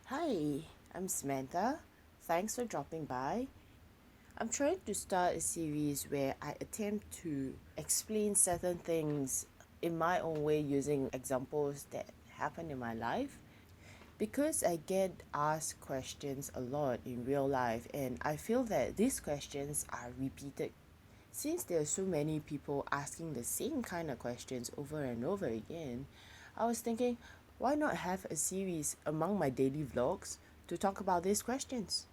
Hi, I'm Samantha. Thanks for dropping by. I'm trying to start a series where I attempt to explain certain things in my own way using examples that happen in my life. Because I get asked questions a lot in real life, and I feel that these questions are repeated. Since there are so many people asking the same kind of questions over and over again, I was thinking, why not have a series among my daily vlogs to talk about these questions?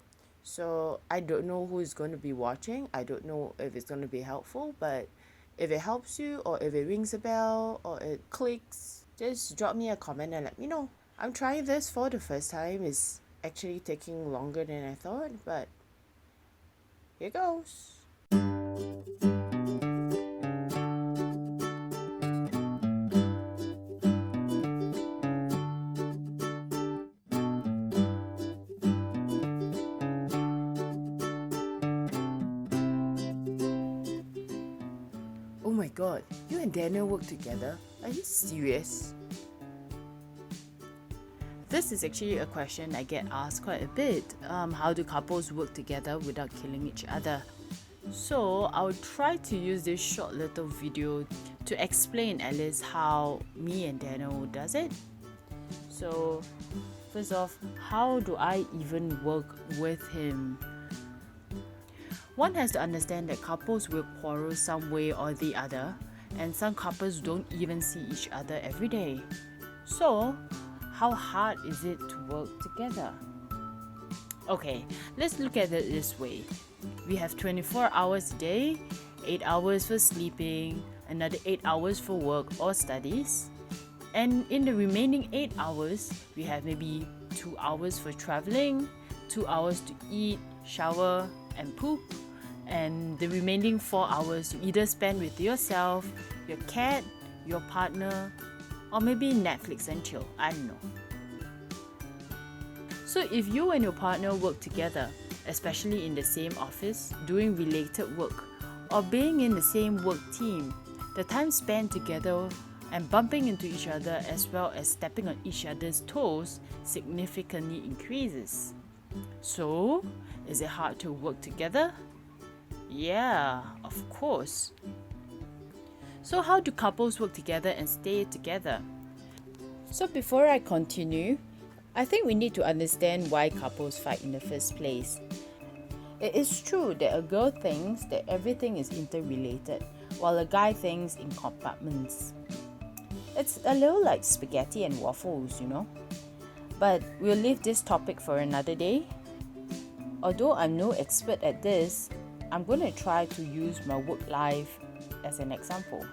So I don't know who is going to be watching. I don't know if it's going to be helpful, but if it helps you, or if it rings a bell, or it clicks, just drop me a comment and let me know. I'm trying this for the first time. It's actually taking longer than I thought, but here goes. Oh my god, you and Daniel work together? Are you serious? This is actually a question I get asked quite a bit. How do couples work together without killing each other? So I'll try to use this short little video to explain at least how me and Daniel does it. So first off, how do I even work with him? One has to understand that couples will quarrel some way or the other, and some couples don't even see each other every day. So, how hard is it to work together? Okay, let's look at it this way. We have 24 hours a day, 8 hours for sleeping, another 8 hours for work or studies. And in the remaining 8 hours, we have maybe 2 hours for traveling, 2 hours to eat, shower, and poop. And the remaining 4 hours you either spend with yourself, your cat, your partner, or maybe Netflix and chill. I don't know. So if you and your partner work together, especially in the same office, doing related work, or being in the same work team, the time spent together and bumping into each other as well as stepping on each other's toes significantly increases. So, is it hard to work together? Yeah, of course. So how do couples work together and stay together? So before I continue, I think we need to understand why couples fight in the first place. It is true that a girl thinks that everything is interrelated, while a guy thinks in compartments. It's a little like spaghetti and waffles, you know? But we'll leave this topic for another day. Although I'm no expert at this, I'm going to try to use my work life as an example.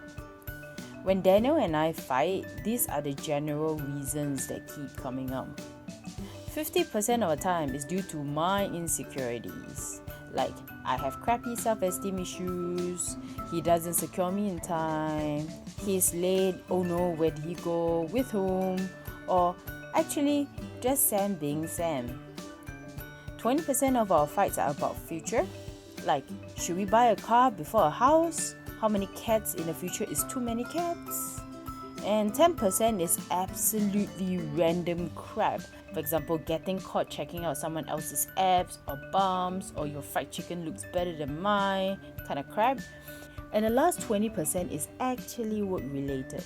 When Daniel and I fight, these are the general reasons that keep coming up. 50% of the time is due to my insecurities. Like, I have crappy self-esteem issues, he doesn't secure me in time, he's late, oh no, where did he go, with whom, or actually, just Sam being Sam. 20% of our fights are about future, like, should we buy a car before a house? How many cats in the future is too many cats? And 10% is absolutely random crap. For example, getting caught checking out someone else's abs or bums, or your fried chicken looks better than mine, kind of crap. And the last 20% is actually work related.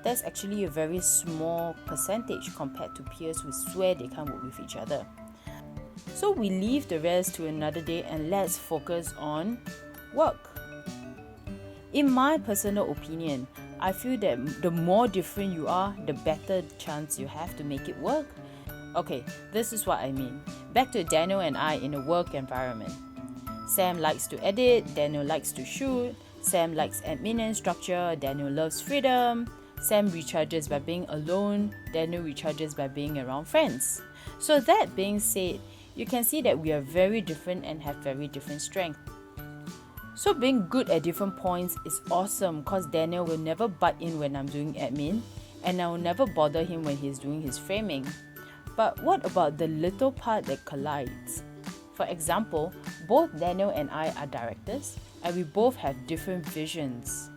That's actually a very small percentage compared to peers who swear they can't work with each other. So we leave the rest to another day and let's focus on work. In my personal opinion, I feel that the more different you are, the better chance you have to make it work. Okay, this is what I mean. Back to Daniel and I in a work environment. Sam likes to edit, Daniel likes to shoot. Sam likes admin and structure, Daniel loves freedom. Sam recharges by being alone, Daniel recharges by being around friends. So that being said, you can see that we are very different and have very different strengths. So being good at different points is awesome because Daniel will never butt in when I'm doing admin, and I will never bother him when he's doing his framing. But what about the little part that collides? For example, both Daniel and I are directors and we both have different visions.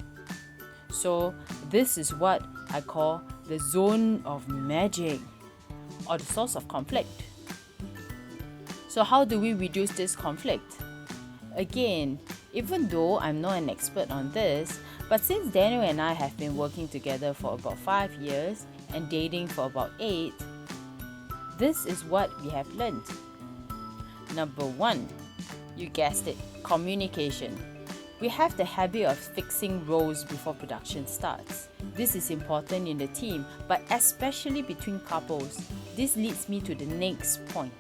So this is what I call the zone of magic. or the source of conflict. So how do we reduce this conflict? Again, even though I'm not an expert on this, but since Daniel and I have been working together for about 5 years and dating for about 8, this is what we have learned. Number 1, you guessed it, communication. We have the habit of fixing roles before production starts. This is important in the team, but especially between couples. This leads me to the next point.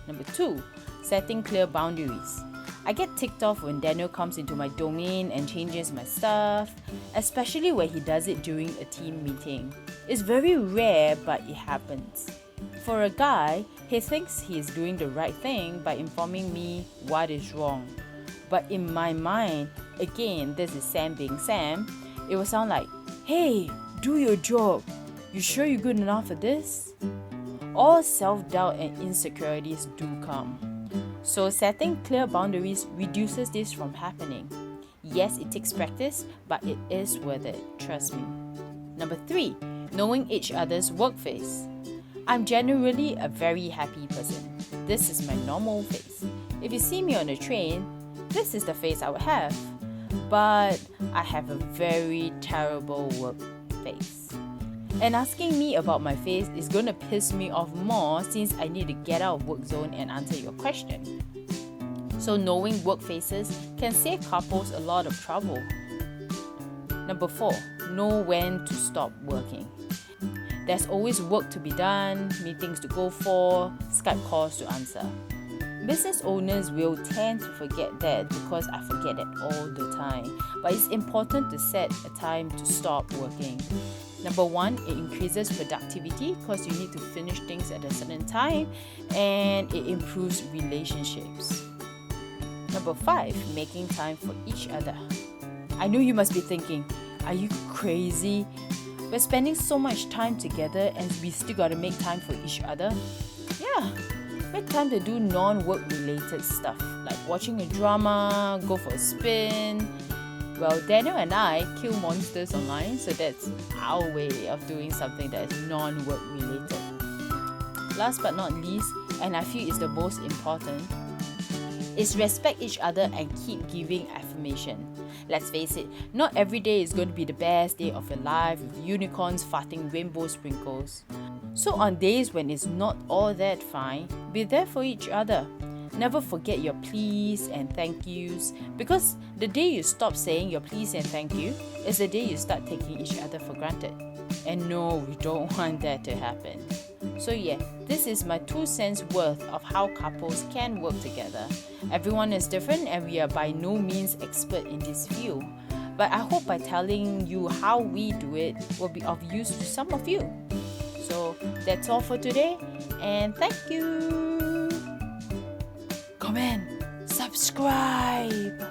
Number 2, setting clear boundaries. I get ticked off when Daniel comes into my domain and changes my stuff, especially when he does it during a team meeting. It's very rare, but it happens. For a guy, he thinks he is doing the right thing by informing me what is wrong. But in my mind, again, this is Sam being Sam, it will sound like, "Hey, do your job. You sure you're good enough for this?" All self-doubt and insecurities do come. So setting clear boundaries reduces this from happening. Yes, it takes practice, but it is worth it, trust me. Number 3, knowing each other's work phase. I'm generally a very happy person. This is my normal phase. If you see me on a train, this is the phase I would have. But I have a very terrible work phase. And asking me about my phase is going to piss me off more since I need to get out of work zone and answer your question. So knowing work phases can save couples a lot of trouble. Number 4, know when to stop working. There's always work to be done, meetings to go for, Skype calls to answer. Business owners will tend to forget that because I forget it all the time. But it's important to set a time to stop working. Number 1, it increases productivity because you need to finish things at a certain time, and it improves relationships. Number 5, making time for each other. I know you must be thinking, are you crazy? We're spending so much time together and we still gotta make time for each other. Yeah, make time to do non-work related stuff like watching a drama, go for a spin. Well, Daniel and I kill monsters online, so that's our way of doing something that is non-work related. Last but not least, and I feel is the most important, is respect each other and keep giving affirmation. Let's face it, not every day is going to be the best day of your life with unicorns farting rainbow sprinkles. So on days when it's not all that fine, be there for each other. Never forget your please and thank yous, because the day you stop saying your please and thank you is the day you start taking each other for granted. And no, we don't want that to happen. So yeah, this is my 2 cents worth of how couples can work together. Everyone is different and we are by no means expert in this field. But I hope by telling you how we do it will be of use to some of you. So that's all for today, and thank you. Comment, subscribe.